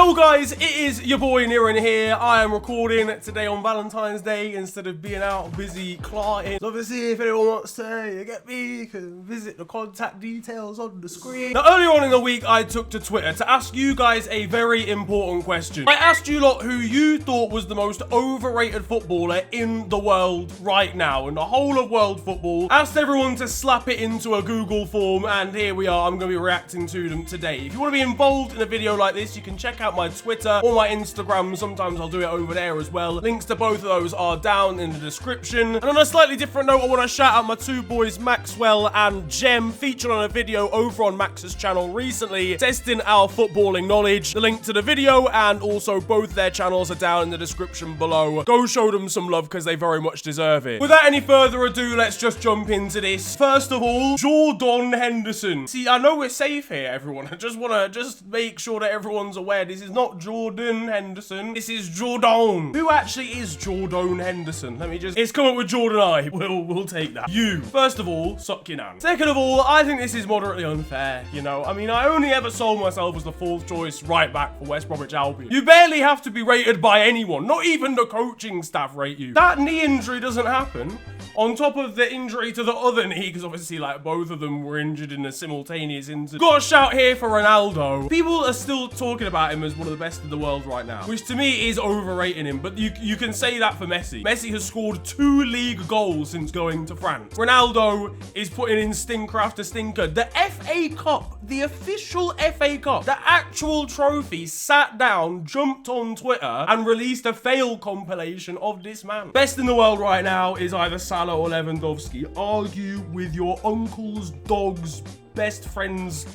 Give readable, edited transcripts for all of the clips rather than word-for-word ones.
Yo guys, it is your boy Niran here. I am recording today on Valentine's Day instead of being out busy clarting. So obviously, if anyone wants to get me, you can visit the contact details on the screen. Now, earlier on in the week, I took to Twitter to ask you guys a very important question. I asked you lot who you thought was the most overrated footballer in the world right now, in the whole of world football. Asked everyone to slap it into a Google form, and here we are. I'm going to be reacting to them today. If you want to be involved in a video like this, you can check out my Twitter or my Instagram. Sometimes I'll do it over there as well. Links to both of those are down in the description. And on a slightly different note, I want to shout out my two boys, Maxwell and Jem, featured on a video over on Max's channel recently, testing our footballing knowledge. The link to the video and also both their channels are down in the description below. Go show them some love because they very much deserve it. Without any further ado, let's just jump into this. First of all, Jordan Henderson. See, I know we're safe here, everyone. I just want to make sure that everyone's aware this is not Jordan Henderson. This is Jordan. Who actually is Jordan Henderson? Let me just... It's come up with Jordan I. We'll take that. You. First of all, suck your nan. Second of all, I think this is moderately unfair, you know? I mean, I only ever sold myself as the fourth choice right back for West Bromwich Albion. You barely have to be rated by anyone. Not even the coaching staff rate you. That knee injury doesn't happen. On top of the injury to the other knee, because obviously, like, both of them were injured in a simultaneous incident. Got a shout here for Ronaldo. People are still talking about him as one of the best in the world right now, which to me is overrating him, but you can say that for Messi. Messi has scored 2 league goals since going to France. Ronaldo is putting in stinker after stinker. The FA Cup, the official FA Cup, the actual trophy, sat down, jumped on Twitter, and released a fail compilation of this man. Best in the world right now is either Salah or Lewandowski. Argue with your uncle's dog's best friend's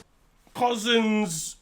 cousin's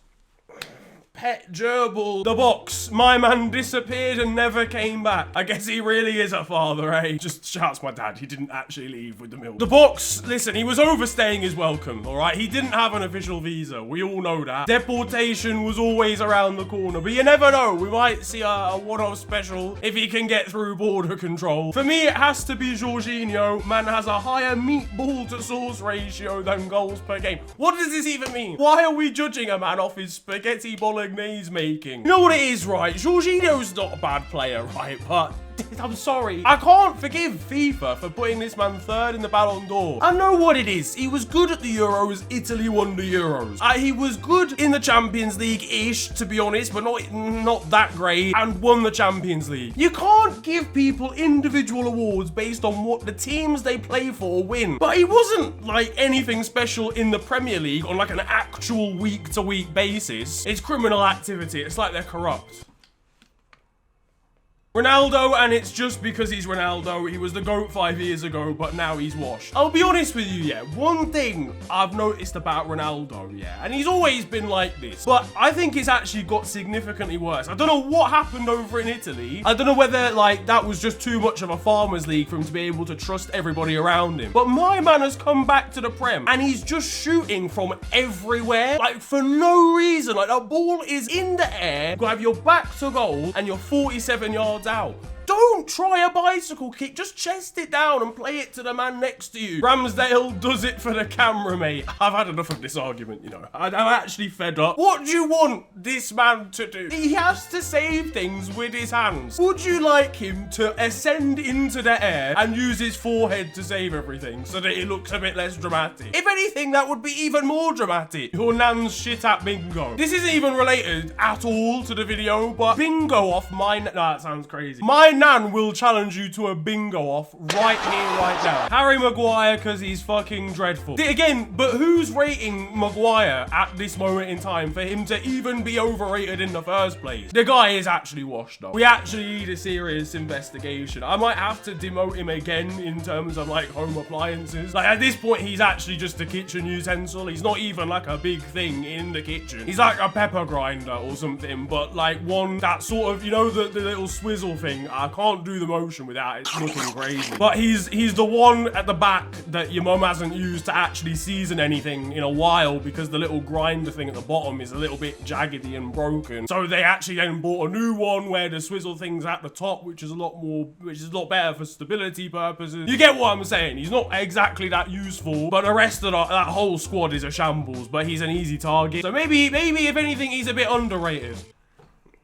pet gerbil. The box. My man disappeared and never came back. I guess he really is a father, eh? Just shouts my dad. He didn't actually leave with the milk. The box. Listen, he was overstaying his welcome, all right? He didn't have an official visa. We all know that. Deportation was always around the corner, but you never know. We might see a one-off special if he can get through border control. For me, it has to be Jorginho. Man has a higher meatball to sauce ratio than goals per game. What does this even mean? Why are we judging a man off his spaghetti bolognese making? You know what it is, right? Jorginho's not a bad player, right? But I'm sorry, I can't forgive FIFA for putting this man third in the Ballon d'Or. I know what it is. He was good at the Euros. Italy won the Euros. He was good in the Champions League-ish, to be honest, but not that great, and won the Champions League. You can't give people individual awards based on what the teams they play for win. But he wasn't like anything special in the Premier League on like an actual week-to-week basis. It's criminal activity. It's like they're corrupt. Ronaldo, and it's just because he's Ronaldo. He was the GOAT 5 years ago, but now he's washed. I'll be honest with you, yeah. One thing I've noticed about Ronaldo, yeah, and he's always been like this, but I think it's actually got significantly worse. I don't know what happened over in Italy. I don't know whether, like, that was just too much of a farmer's league for him to be able to trust everybody around him. But my man has come back to the Prem, and he's just shooting from everywhere, like, for no reason. Like, the ball is in the air, you have your back to goal, and you're 47 yards out. Don't try a bicycle kick. Just chest it down and play it to the man next to you. Ramsdale does it for the camera, mate. I've had enough of this argument, you know. I'm actually fed up. What do you want this man to do? He has to save things with his hands. Would you like him to ascend into the air and use his forehead to save everything so that it looks a bit less dramatic? If anything, that would be even more dramatic. Your nan's shit at bingo. This isn't even related at all to the video, but bingo off my... Nah, that sounds crazy. My nan will challenge you to a bingo off right here, right now. Harry Maguire, because he's fucking dreadful. Again, but who's rating Maguire at this moment in time for him to even be overrated in the first place? The guy is actually washed, though. We actually need a serious investigation. I might have to demote him again in terms of, like, home appliances. Like, at this point, he's actually just a kitchen utensil. He's not even, like, a big thing in the kitchen. He's like a pepper grinder or something, but, like, one that sort of, you know, the little swizzle thing. I can't do the motion without it looking crazy. But he's the one at the back that your mum hasn't used to actually season anything in a while because the little grinder thing at the bottom is a little bit jaggedy and broken. So they actually then bought a new one where the swizzle thing's at the top, which is a lot better for stability purposes. You get what I'm saying? He's not exactly that useful, but the rest of that whole squad is a shambles, but he's an easy target. So maybe if anything, he's a bit underrated.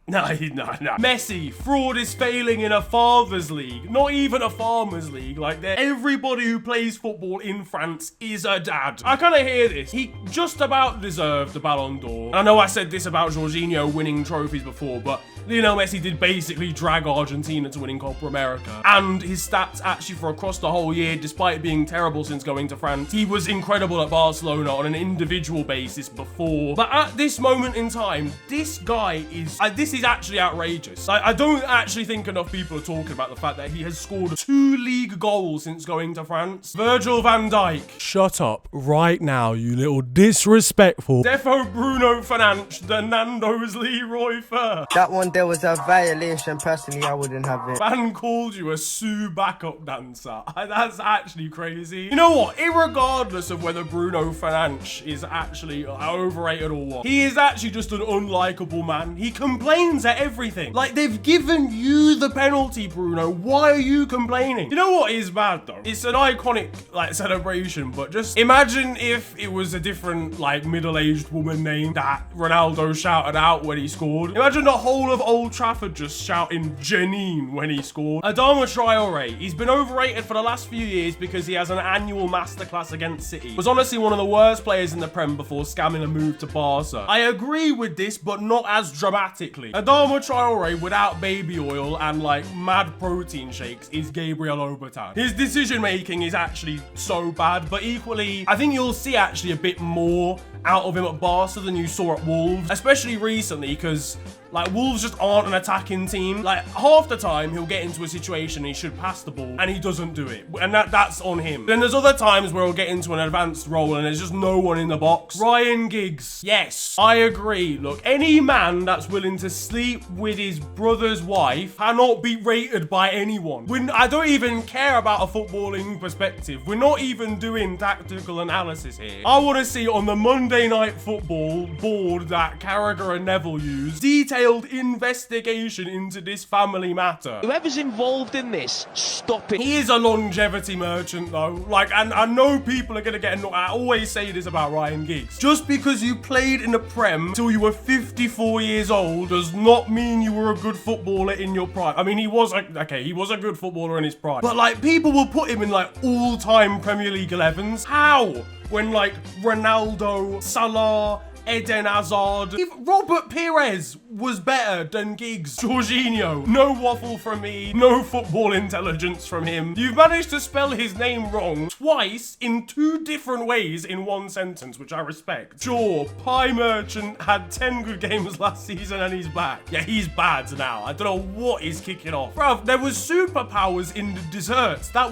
No. Messi, fraud is failing in a father's league. Not even a farmer's league. Like, everybody who plays football in France is a dad. I kind of hear this. He just about deserved the Ballon d'Or. I know I said this about Jorginho winning trophies before, but Lionel Messi did basically drag Argentina to winning Copa America. And his stats actually for across the whole year, despite being terrible since going to France, he was incredible at Barcelona on an individual basis before. But at this moment in time, this guy is, this is actually outrageous. I don't actually think enough people are talking about the fact that he has scored 2 league goals since going to France. Virgil van Dijk. Shut up right now, you little disrespectful. Defo Bruno Fernandes, the Nando's Leroy Fer. That one there was a violation. Personally, I wouldn't have it. Man called you a Sue backup dancer. That's actually crazy. You know what? Irregardless of whether Bruno Fernandes is actually overrated or what, he is actually just an unlikable man. He complains at everything. Like, they've given you the penalty, Bruno. Why are you complaining? You know what is bad though? It's an iconic like celebration, but just imagine if it was a different like middle-aged woman name that Ronaldo shouted out when he scored. Imagine the whole of Old Trafford just shouting Janine when he scored. Adama Traore, he's been overrated for the last few years because he has an annual masterclass against City. Was honestly one of the worst players in the Prem before scamming a move to Barca. I agree with this, but not as dramatically. Adama Traore without baby oil and like mad protein shakes is Gabriel Obertan. His decision making is actually so bad, but equally, I think you'll see actually a bit more out of him at Barca than you saw at Wolves, especially recently, because like Wolves just aren't an attacking team. Like half the time he'll get into a situation he should pass the ball and he doesn't do it, and that's on him. Then there's other times where he'll get into an advanced role and there's just no one in the box. Ryan Giggs, yes, I agree. Look, any man that's willing to sleep with his brother's wife cannot be rated by anyone. I don't even care about a footballing perspective. We're not even doing tactical analysis here. I want to see on the Monday Night Football board that Carragher and Neville use detailed investigation into this family matter. Whoever's involved in this, stop it. He is a longevity merchant though. Like, and I know people are gonna get annoyed. I always say this about Ryan Giggs. Just because you played in the Prem till you were 54 years old does not mean you were a good footballer in your prime. I mean, he was a good footballer in his prime. But like, people will put him in like all-time Premier League 11s. How? When like Ronaldo, Salah, Eden Hazard, even Robert Pires was better than Giggs. Jorginho, no waffle from me, no football intelligence from him. You've managed to spell his name wrong twice in 2 different ways in one sentence, which I respect. Sure, Pie Merchant had 10 good games last season and he's back. Yeah, he's bad now. I don't know what is kicking off. Bruv, there was superpowers in the desserts. That's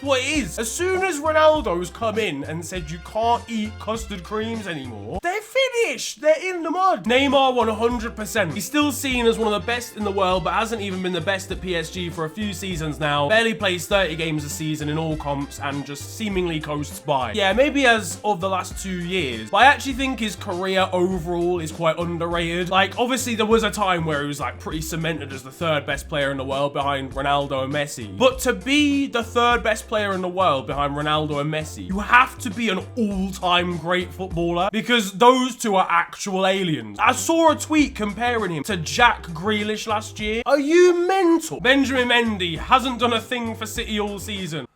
what it is. As soon as Ronaldo's come in and said you can't eat custard creams anymore, they're finished. They're in the mud. Neymar 100%. He's still seen as one of the best in the world, but hasn't even been the best at PSG for a few seasons now. Barely plays 30 games a season in all comps and just seemingly coasts by. Yeah, maybe as of the last 2 years, but I actually think his career overall is quite underrated. Like, obviously there was a time where he was like pretty cemented as the 3rd best player in the world behind Ronaldo and Messi. But to be the 3rd best player in the world behind Ronaldo and Messi, you have to be an all-time great footballer, because those two are actual aliens. I saw a tweet comparing him to Jack Grealish last year. Are you mental? Benjamin Mendy hasn't done a thing for City all season.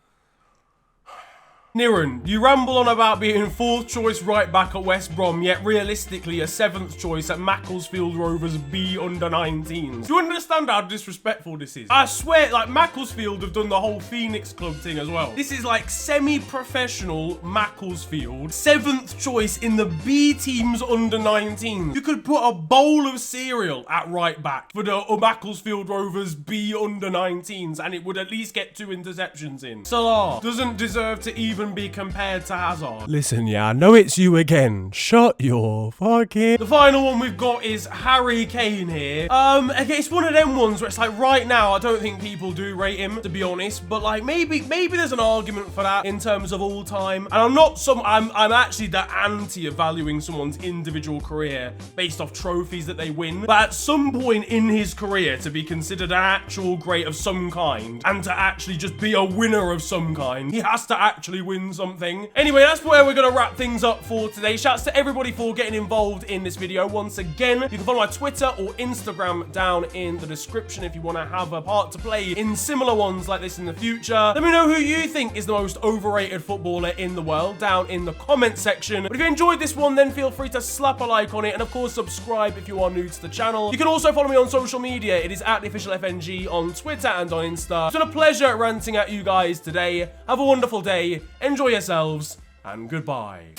Niran, you ramble on about being 4th choice right back at West Brom, yet realistically a 7th choice at Macclesfield Rovers B under-19s. Do you understand how disrespectful this is? I swear, like, Macclesfield have done the whole Phoenix Club thing as well. This is like semi-professional Macclesfield, 7th choice in the B teams under-19s. You could put a bowl of cereal at right back for the Macclesfield Rovers B under-19s and it would at least get 2 interceptions in. Salah doesn't deserve to even be compared to Hazard. Listen, yeah, I know it's you again. Shut your fucking... The final one we've got is Harry Kane here. Okay, it's one of them ones where it's like right now I don't think people do rate him, to be honest, but like maybe there's an argument for that in terms of all time. And I'm actually the anti of valuing someone's individual career based off trophies that they win. But at some point in his career, to be considered an actual great of some kind and to actually just be a winner of some kind, he has to actually win win something. Anyway, that's where we're going to wrap things up for today. Shouts to everybody for getting involved in this video. Once again, you can follow my Twitter or Instagram down in the description if you want to have a part to play in similar ones like this in the future. Let me know who you think is the most overrated footballer in the world down in the comment section. But if you enjoyed this one, then feel free to slap a like on it, and of course subscribe if you are new to the channel. You can also follow me on social media. It is at @theofficialfng on Twitter and on Insta. It's been a pleasure ranting at you guys today. Have a wonderful day, enjoy yourselves, and goodbye.